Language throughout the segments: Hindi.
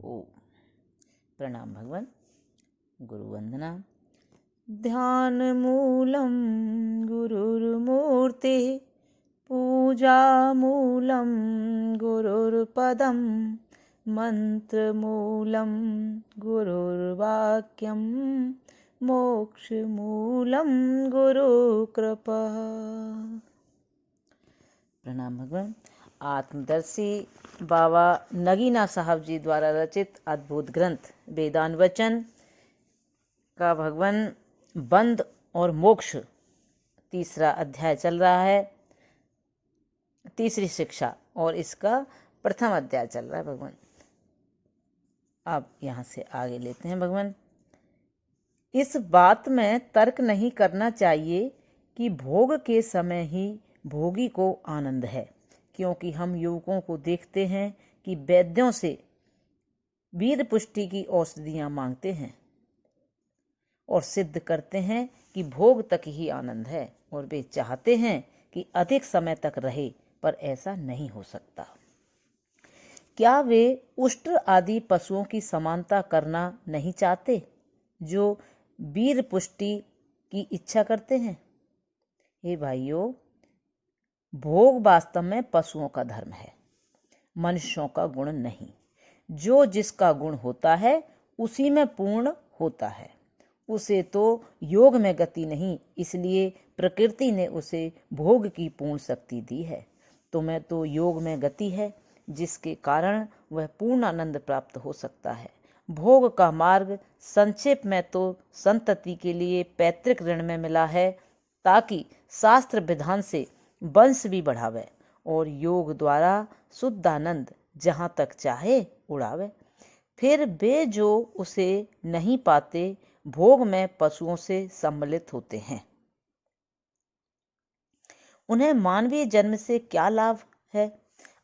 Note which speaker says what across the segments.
Speaker 1: ओ प्रणाम भगवान। गुरु वंदना। ध्यान मूलम गुरुर्मूर्ति, पूजा मूलम गुरुर्पदम, मंत्र मूलम गुरुर्वाक्यम, मोक्ष मूलम गुरु कृपा। प्रणाम भगवान। आत्मदर्शी बाबा नगीना साहब जी द्वारा रचित अद्भुत ग्रंथ वेदांत वचन का भगवान बंध और मोक्ष तीसरा अध्याय चल रहा है, तीसरी शिक्षा, और इसका प्रथम अध्याय चल रहा है भगवान। अब यहाँ से आगे लेते हैं भगवान। इस बात में तर्क नहीं करना चाहिए कि भोग के समय ही भोगी को आनंद है, क्योंकि हम युवकों को देखते हैं कि वैद्यों से वीर पुष्टि की औषधियाँ मांगते हैं और सिद्ध करते हैं कि भोग तक ही आनंद है, और वे चाहते हैं कि अधिक समय तक रहे, पर ऐसा नहीं हो सकता। क्या वे उष्ट्र आदि पशुओं की समानता करना नहीं चाहते जो वीर पुष्टि की इच्छा करते हैं? हे भाइयों, भोग वास्तव में पशुओं का धर्म है, मनुष्यों का गुण नहीं। जो जिसका गुण होता है उसी में पूर्ण होता है। उसे तो योग में गति नहीं, इसलिए प्रकृति ने उसे भोग की पूर्ण शक्ति दी है। तुम्हें तो योग में गति है, जिसके कारण वह पूर्ण आनंद प्राप्त हो सकता है। भोग का मार्ग संक्षेप में तो संतति के लिए पैतृक ऋण में मिला है, ताकि शास्त्र विधान से वंश भी बढ़ावे, और योग द्वारा शुद्ध आनंद जहाँ तक चाहे उड़ावे। फिर वे जो उसे नहीं पाते, भोग में पशुओं से सम्मिलित होते हैं। उन्हें मानवीय जन्म से क्या लाभ है?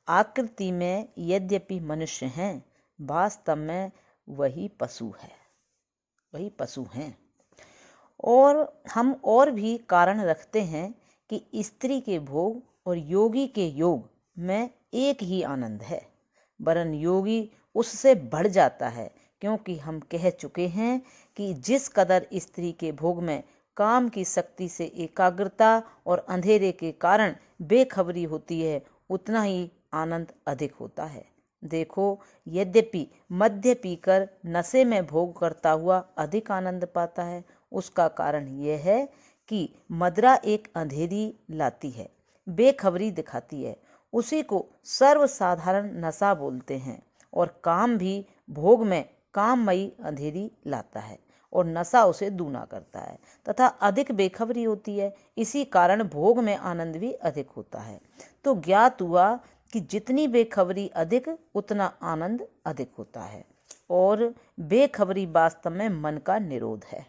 Speaker 1: आकृति में यद्यपि मनुष्य हैं, वास्तव में वही पशु हैं। और हम और भी कारण रखते हैं कि स्त्री के भोग और योगी के योग में एक ही आनंद है, वरन योगी उससे बढ़ जाता है, क्योंकि हम कह चुके हैं कि जिस कदर स्त्री के भोग में काम की शक्ति से एकाग्रता और अंधेरे के कारण बेखबरी होती है, उतना ही आनंद अधिक होता है। देखो, यद्यपि मद्य पीकर नशे में भोग करता हुआ अधिक आनंद पाता है, उसका कारण यह है कि मदिरा एक अंधेरी लाती है, बेखबरी दिखाती है। उसी को सर्वसाधारण नशा बोलते हैं, और काम भी भोग में काममयी अंधेरी लाता है, और नशा उसे दूना करता है तथा अधिक बेखबरी होती है। इसी कारण भोग में आनंद भी अधिक होता है। तो ज्ञात हुआ कि जितनी बेखबरी अधिक, उतना आनंद अधिक होता है, और बेखबरी वास्तव में मन का निरोध है।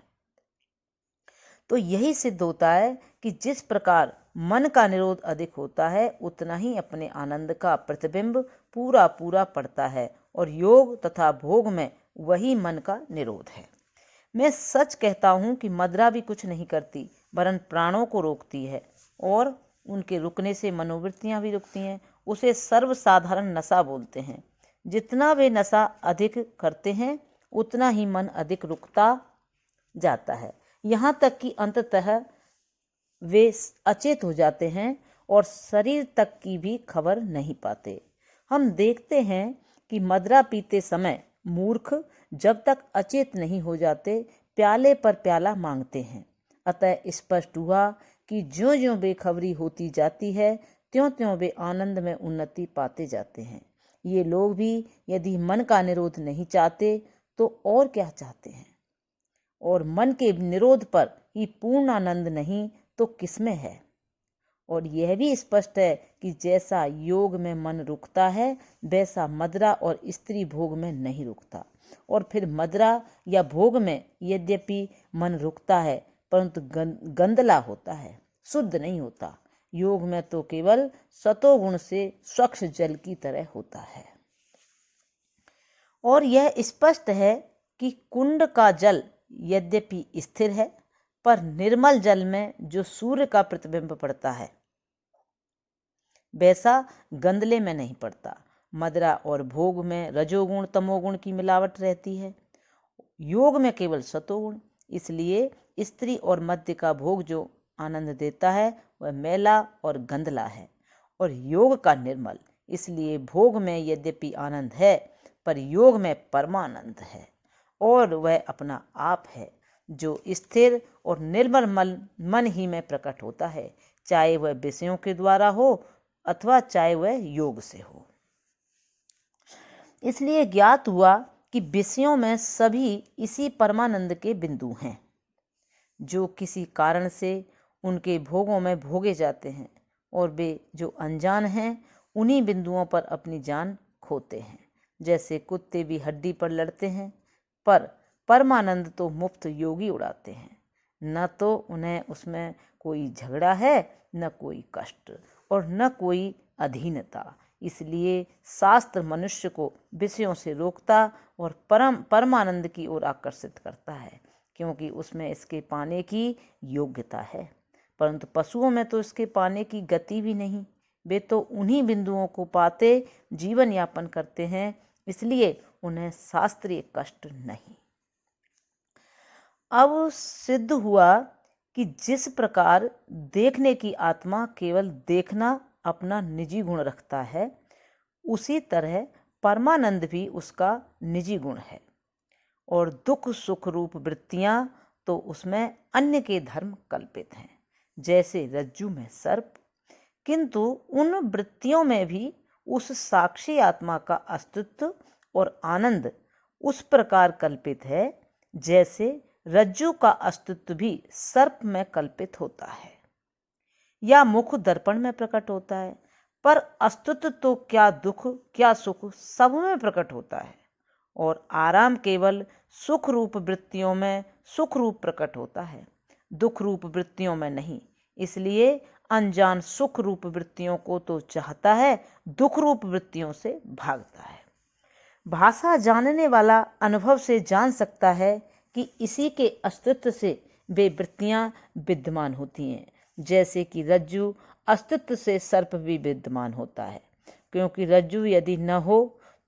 Speaker 1: तो यही सिद्ध होता है कि जिस प्रकार मन का निरोध अधिक होता है, उतना ही अपने आनंद का प्रतिबिंब पूरा पूरा पड़ता है, और योग तथा भोग में वही मन का निरोध है। मैं सच कहता हूँ कि मदिरा भी कुछ नहीं करती, वरन प्राणों को रोकती है, और उनके रुकने से मनोवृत्तियाँ भी रुकती हैं। उसे सर्वसाधारण नशा बोलते हैं। जितना वे नशा अधिक करते हैं, उतना ही मन अधिक रुकता जाता है, यहाँ तक कि अंततः वे अचेत हो जाते हैं और शरीर तक की भी खबर नहीं पाते। हम देखते हैं कि मदिरा पीते समय मूर्ख जब तक अचेत नहीं हो जाते, प्याले पर प्याला मांगते हैं। अतः स्पष्ट हुआ कि ज्यों ज्यों बेखबरी होती जाती है, त्यों त्यों वे आनंद में उन्नति पाते जाते हैं। ये लोग भी यदि मन का निरोध नहीं चाहते, तो और क्या चाहते हैं? और मन के निरोध पर ही पूर्ण आनंद नहीं तो किसमें है? और यह भी स्पष्ट है कि जैसा योग में मन रुकता है, वैसा मदिरा और स्त्री भोग में नहीं रुकता। और फिर मदिरा या भोग में यद्यपि मन रुकता है, परंतु गंदला होता है, शुद्ध नहीं होता। योग में तो केवल सतोगुण से स्वच्छ जल की तरह होता है। और यह स्पष्ट है कि कुंड का जल यद्यपि स्थिर है, पर निर्मल जल में जो सूर्य का प्रतिबिंब पड़ता है, वैसा गंदले में नहीं पड़ता। मदिरा और भोग में रजोगुण तमोगुण की मिलावट रहती है, योग में केवल सतोगुण। इसलिए स्त्री और मद्य का भोग जो आनंद देता है वह मैला और गंदला है, और योग का निर्मल। इसलिए भोग में यद्यपि आनंद है, पर योग में परमानंद है, और वह अपना आप है जो स्थिर और निर्मल मन ही में प्रकट होता है, चाहे वह विषयों के द्वारा हो अथवा चाहे वह योग से हो। इसलिए ज्ञात हुआ कि विषयों में सभी इसी परमानंद के बिंदु हैं, जो किसी कारण से उनके भोगों में भोगे जाते हैं, और वे जो अनजान हैं उन्हीं बिंदुओं पर अपनी जान खोते हैं। जैसे कुत्ते भी हड्डी पर लड़ते हैं, पर परमानंद तो मुफ्त योगी उड़ाते हैं। न तो उन्हें उसमें कोई झगड़ा है, न कोई कष्ट, और न कोई अधीनता। इसलिए शास्त्र मनुष्य को विषयों से रोकता और परमानंद की ओर आकर्षित करता है, क्योंकि उसमें इसके पाने की योग्यता है। परंतु पशुओं में तो इसके पाने की गति भी नहीं, वे तो उन्हीं बिंदुओं को पाते जीवन यापन करते हैं, इसलिए उन्हें शास्त्रीय कष्ट नहीं। अब सिद्ध हुआ कि जिस प्रकार देखने की आत्मा केवल देखना अपना निजी गुण रखता है, उसी तरह परमानंद भी उसका निजी गुण है, और दुख सुख रूप वृत्तियां तो उसमें अन्य के धर्म कल्पित हैं, जैसे रज्जु में सर्प। किंतु उन वृत्तियों में भी उस साक्षी आत्मा का अस्तित्व और आनंद उस प्रकार कल्पित है, जैसे रज्जु का अस्तित्व भी सर्प में कल्पित होता है या मुख दर्पण में प्रकट होता है। पर अस्तित्व तो क्या दुख क्या सुख सब में प्रकट होता है, और आराम केवल सुख रूप वृत्तियों में सुख रूप प्रकट होता है, दुख रूप वृत्तियों में नहीं। इसलिए अनजान सुख रूप वृत्तियों को तो चाहता है, दुख रूप वृत्तियों से भागता है। भाषा जानने वाला अनुभव से जान सकता है कि इसी के अस्तित्व से वे वृत्तियां विद्यमान होती हैं, जैसे कि रज्जु अस्तित्व से सर्प भी विद्यमान होता है, क्योंकि रज्जु यदि न हो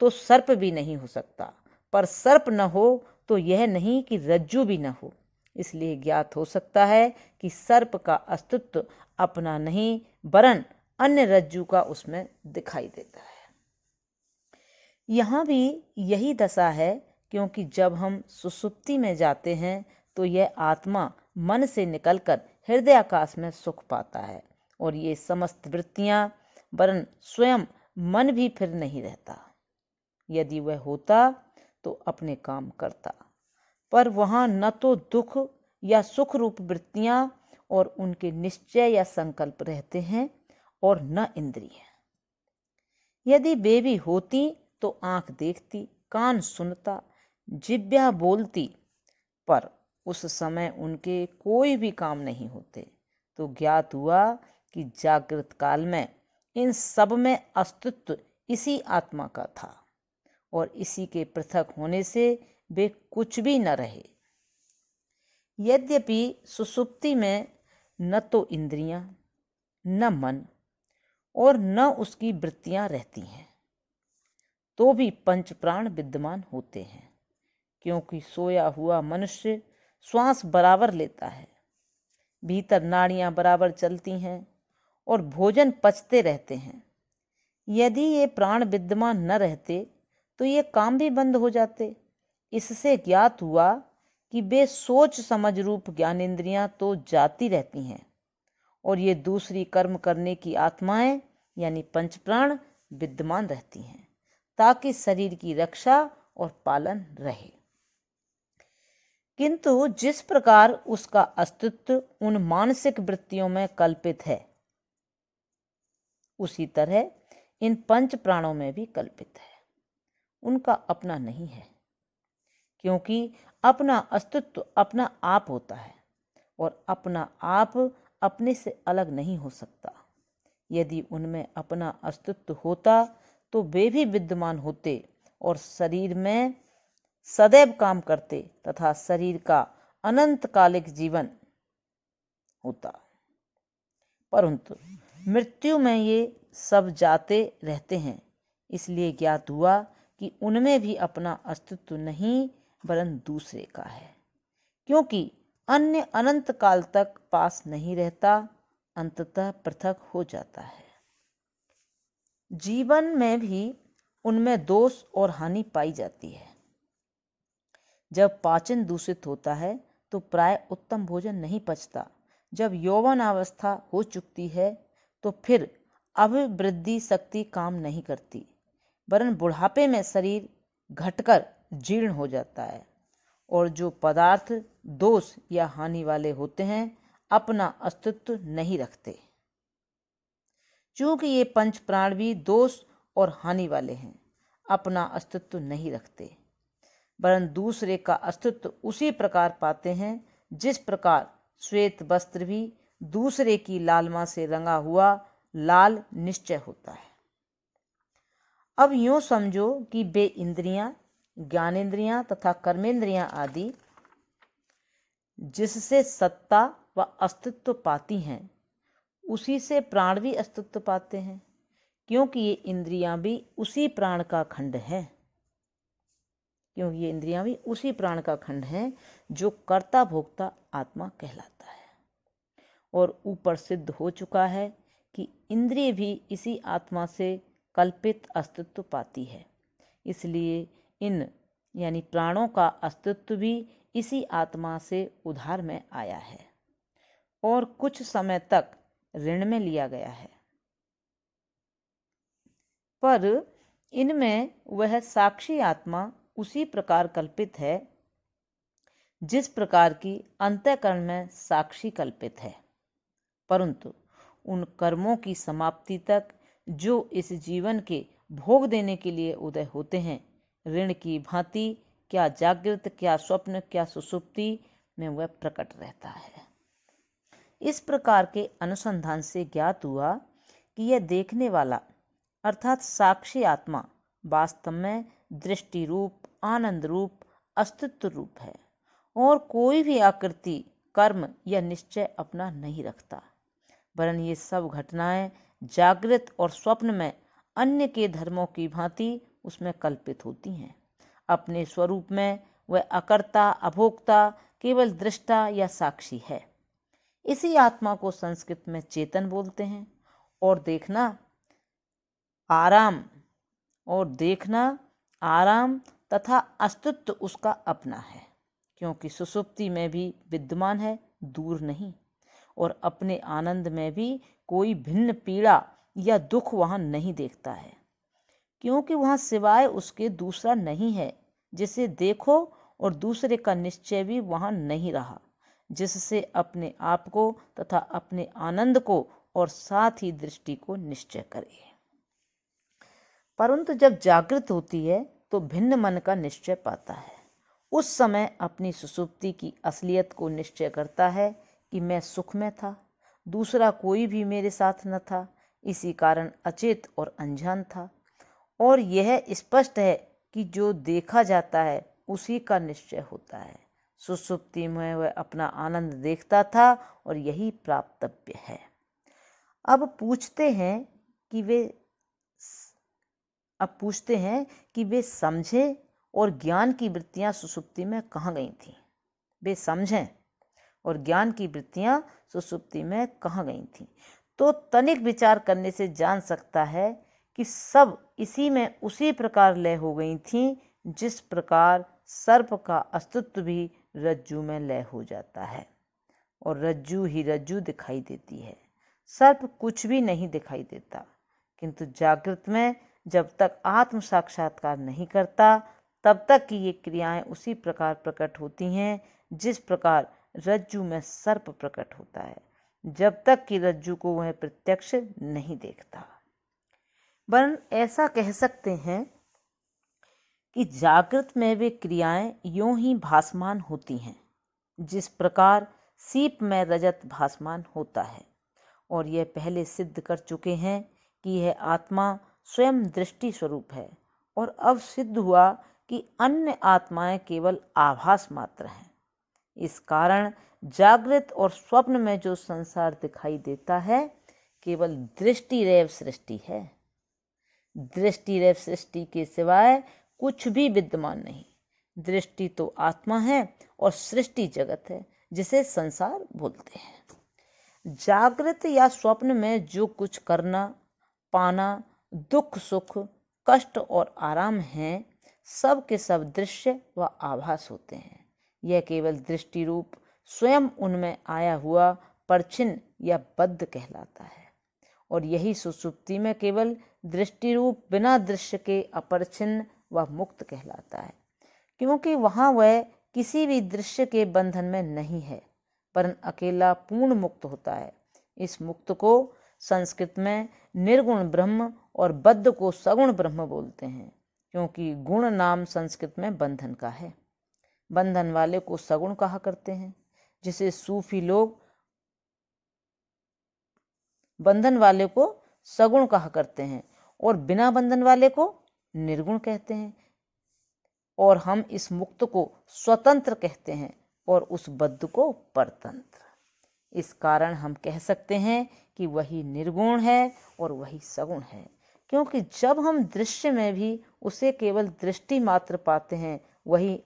Speaker 1: तो सर्प भी नहीं हो सकता, पर सर्प न हो तो यह नहीं कि रज्जु भी न हो। इसलिए ज्ञात हो सकता है कि सर्प का अस्तित्व अपना नहीं वरन अन्य रज्जु का उसमें दिखाई देता है। यहाँ भी यही दशा है, क्योंकि जब हम सुषुप्ति में जाते हैं तो यह आत्मा मन से निकलकर हृदय आकाश में सुख पाता है, और ये समस्त वृत्तियां वरन स्वयं मन भी फिर नहीं रहता। यदि वह होता तो अपने काम करता, पर वहाँ न तो दुख या सुख रूप वृत्तियां और उनके निश्चय या संकल्प रहते हैं, और न इंद्रिय। यदि वे भी होती तो आंख देखती, कान सुनता, जिह्वा बोलती, पर उस समय उनके कोई भी काम नहीं होते। तो ज्ञात हुआ कि जागृत काल में इन सब में अस्तित्व इसी आत्मा का था, और इसी के पृथक होने से वे कुछ भी न रहे। यद्यपि सुषुप्ति में न तो इंद्रियां, न मन और न उसकी वृत्तियां रहती हैं, तो भी पंच प्राण विद्यमान होते हैं, क्योंकि सोया हुआ मनुष्य श्वास बराबर लेता है, भीतर नाड़ियां बराबर चलती हैं और भोजन पचते रहते हैं। यदि ये प्राण विद्यमान न रहते तो ये काम भी बंद हो जाते। इससे ज्ञात हुआ कि वे सोच समझ रूप ज्ञानेंद्रियां तो जाती रहती हैं, और ये दूसरी कर्म करने की आत्माएं यानी पंच प्राण विद्यमान रहती हैं, ताकि शरीर की रक्षा और पालन रहे। किंतु जिस प्रकार उसका अस्तित्व उन मानसिक वृत्तियों में कल्पित है, उसी तरह इन पंच प्राणों में भी कल्पित है। उनका अपना नहीं है, क्योंकि अपना अस्तित्व अपना आप होता है, और अपना आप अपने से अलग नहीं हो सकता। यदि उनमें अपना अस्तित्व होता तो वे भी विद्यमान होते और शरीर में सदैव काम करते तथा शरीर का अनंतकालिक जीवन होता। परंतु मृत्यु में ये सब जाते रहते हैं, इसलिए ज्ञात हुआ कि उनमें भी अपना अस्तित्व नहीं वरन दूसरे का है, क्योंकि अन्य अनंत काल तक पास नहीं रहता, अंततः पृथक हो जाता है। जीवन में भी उनमें दोष और हानि पाई जाती है। जब पाचन दूषित होता है तो प्राय उत्तम भोजन नहीं पचता। जब यौवन अवस्था हो चुकती है तो फिर अभिवृद्धि शक्ति काम नहीं करती, वरन बुढ़ापे में शरीर घटकर जीर्ण हो जाता है और जो पदार्थ दोष या हानि वाले होते हैं अपना अस्तित्व नहीं रखते। चूंकि ये पंच प्राण भी दोष और हानि वाले हैं, अपना अस्तित्व नहीं रखते, वरन दूसरे का अस्तित्व उसी प्रकार पाते हैं जिस प्रकार श्वेत वस्त्र भी दूसरे की लालमा से रंगा हुआ लाल निश्चय होता है। अब यूं समझो कि वे इंद्रियां, ज्ञानेंद्रियां तथा कर्मेंद्रियां आदि जिससे सत्ता व अस्तित्व पाती हैं, उसी से प्राण भी अस्तित्व पाते हैं, क्योंकि ये इंद्रियां भी उसी प्राण का खंड है। जो कर्ता भोक्ता आत्मा कहलाता है। और ऊपर सिद्ध हो चुका है कि इंद्रिय भी इसी आत्मा से कल्पित अस्तित्व पाती है, इसलिए इन यानी प्राणों का अस्तित्व भी इसी आत्मा से उधार में आया है और कुछ समय तक ऋण में लिया गया है। पर इनमें वह साक्षी आत्मा उसी प्रकार कल्पित है जिस प्रकार की अंतःकरण में साक्षी कल्पित है, परंतु उन कर्मों की समाप्ति तक जो इस जीवन के भोग देने के लिए उदय होते हैं, ऋण की भांति क्या जागृत, क्या स्वप्न, क्या सुषुप्ति में वह प्रकट रहता है। इस प्रकार के अनुसंधान से ज्ञात हुआ कि यह देखने वाला अर्थात साक्षी आत्मा वास्तव में दृष्टि रूप, आनंद रूप, अस्तित्व रूप है और कोई भी आकृति, कर्म या निश्चय अपना नहीं रखता, वरन ये सब घटनाएं जागृत और स्वप्न में अन्य के धर्मों की भांति उसमें कल्पित होती हैं। अपने स्वरूप में वह अकर्ता, अभोक्ता, केवल दृष्टा या साक्षी है। इसी आत्मा को संस्कृत में चेतन बोलते हैं और देखना आराम तथा अस्तित्व उसका अपना है, क्योंकि सुषुप्ति में भी विद्यमान है, दूर नहीं, और अपने आनंद में भी कोई भिन्न पीड़ा या दुख वहां नहीं देखता है, क्योंकि वहां सिवाय उसके दूसरा नहीं है जिसे देखो, और दूसरे का निश्चय भी वहां नहीं रहा जिससे अपने आप को तथा अपने आनंद को और साथ ही दृष्टि को निश्चय करे। परंतु जब जागृत होती है तो भिन्न मन का निश्चय पाता है। उस समय अपनी सुषुप्ति की असलियत को निश्चय करता है कि मैं सुख में था, दूसरा कोई भी मेरे साथ न था, इसी कारण अचेत और अनजान था। और यह स्पष्ट है कि जो देखा जाता है उसी का निश्चय होता है। सुषुप्ति में वह अपना आनंद देखता था और यही प्राप्तव्य है। अब पूछते हैं कि वे समझे और ज्ञान की वृत्तियां सुषुप्ति में कहाँ गई थीं। वे समझें और ज्ञान की वृत्तियां सुषुप्ति में कहाँ गई थीं, तो तनिक विचार करने से जान सकता है कि सब इसी में उसी प्रकार लय हो गई थीं जिस प्रकार सर्प का अस्तित्व भी रज्जू में लय हो जाता है और रज्जू ही रज्जू दिखाई देती है। सर्प कुछ भी नहीं दिखाई देता, किंतु जागृत में जब तक आत्म साक्षात्कार नहीं करता तब तक की ये क्रियाएं उसी प्रकार प्रकट होती हैं जिस प्रकार रज्जू में सर्प प्रकट होता है, जब तक कि रज्जू को वह प्रत्यक्ष नहीं देखता। वरन ऐसा कह सकते हैं कि जागृत में वे क्रियाएं यूं ही भासमान होती हैं जिस प्रकार सीप में रजत भासमान होता है, और यह पहले सिद्ध कर चुके हैं कि यह आत्मा स्वयं दृष्टि स्वरूप है, और अब सिद्ध हुआ कि अन्य आत्माएं केवल आभास मात्र हैं। इस कारण जागृत और स्वप्न में जो संसार दिखाई देता है केवल दृष्टि रेव सृष्टि है। दृष्टि रह सृष्टि के सिवाय कुछ भी विद्यमान नहीं। दृष्टि तो आत्मा है और सृष्टि जगत है जिसे संसार बोलते हैं। जागृत या स्वप्न में जो कुछ करना, पाना, दुख सुख, कष्ट और आराम हैं, सब के सब दृश्य व आभास होते हैं। यह केवल दृष्टि रूप स्वयं उनमें आया हुआ परछिन्न या बद्ध कहलाता है, और यही सुषुप्ति में केवल दृष्टि रूप बिना दृश्य के अपरिच्छिन्न व मुक्त कहलाता है, क्योंकि वहाँ वह किसी भी दृश्य के बंधन में नहीं है, परन अकेला पूर्ण मुक्त होता है। इस मुक्त को संस्कृत में निर्गुण ब्रह्म और बद्ध को सगुण ब्रह्म बोलते हैं, क्योंकि गुण नाम संस्कृत में बंधन का है। बंधन वाले को सगुण कहा करते हैं, जिसे सूफी लोग बंधन वाले को सगुण कहा करते हैं और बिना बंधन वाले को निर्गुण कहते हैं। और हम इस मुक्त को स्वतंत्र कहते हैं और उस बद्ध को परतंत्र। इस कारण हम कह सकते हैं कि वही निर्गुण है और वही सगुण है, क्योंकि जब हम दृश्य में भी उसे केवल दृष्टि मात्र पाते हैं, वही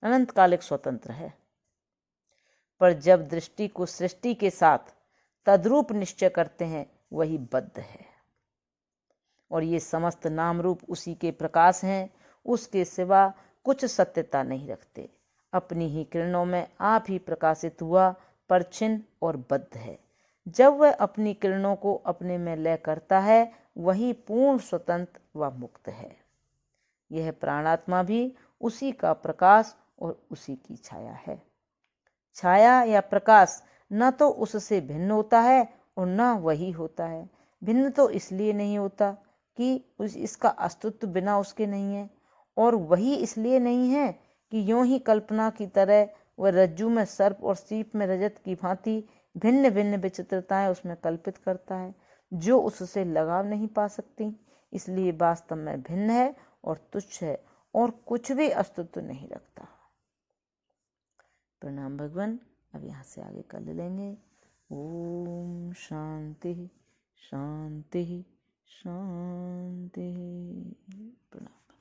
Speaker 1: अनंतकालिक स्वतंत्र है। पर जब दृष्टि को सृष्टि के साथ तद्रूप निश्चय करते हैं, वही बद्ध है। और ये समस्त नाम रूप उसी के प्रकाश हैं, उसके सिवा कुछ सत्यता नहीं रखते। अपनी ही किरणों में आप ही प्रकाशित हुआ परछिन्न और बद्ध है। जब वह अपनी किरणों को अपने में लय करता है, वही पूर्ण स्वतंत्र व मुक्त है। यह प्राणात्मा भी उसी का प्रकाश और उसी की छाया है। छाया या प्रकाश न तो उससे भिन्न होता है और न वही होता है। भिन्न तो इसलिए नहीं होता कि इसका अस्तित्व बिना उसके नहीं है, और वही इसलिए नहीं है कि यूं ही कल्पना की तरह वह रज्जू में सर्प और सीप में रजत की भांति भिन्न भिन्न विचित्रताएं उसमें कल्पित करता है, जो उससे लगाव नहीं पा सकती। इसलिए वास्तव में भिन्न है और तुच्छ है और कुछ भी अस्तित्व नहीं रखता। प्रणाम भगवान। अब यहाँ से आगे कर लेंगे। ओम शांति शांति शांति। प्रणाम।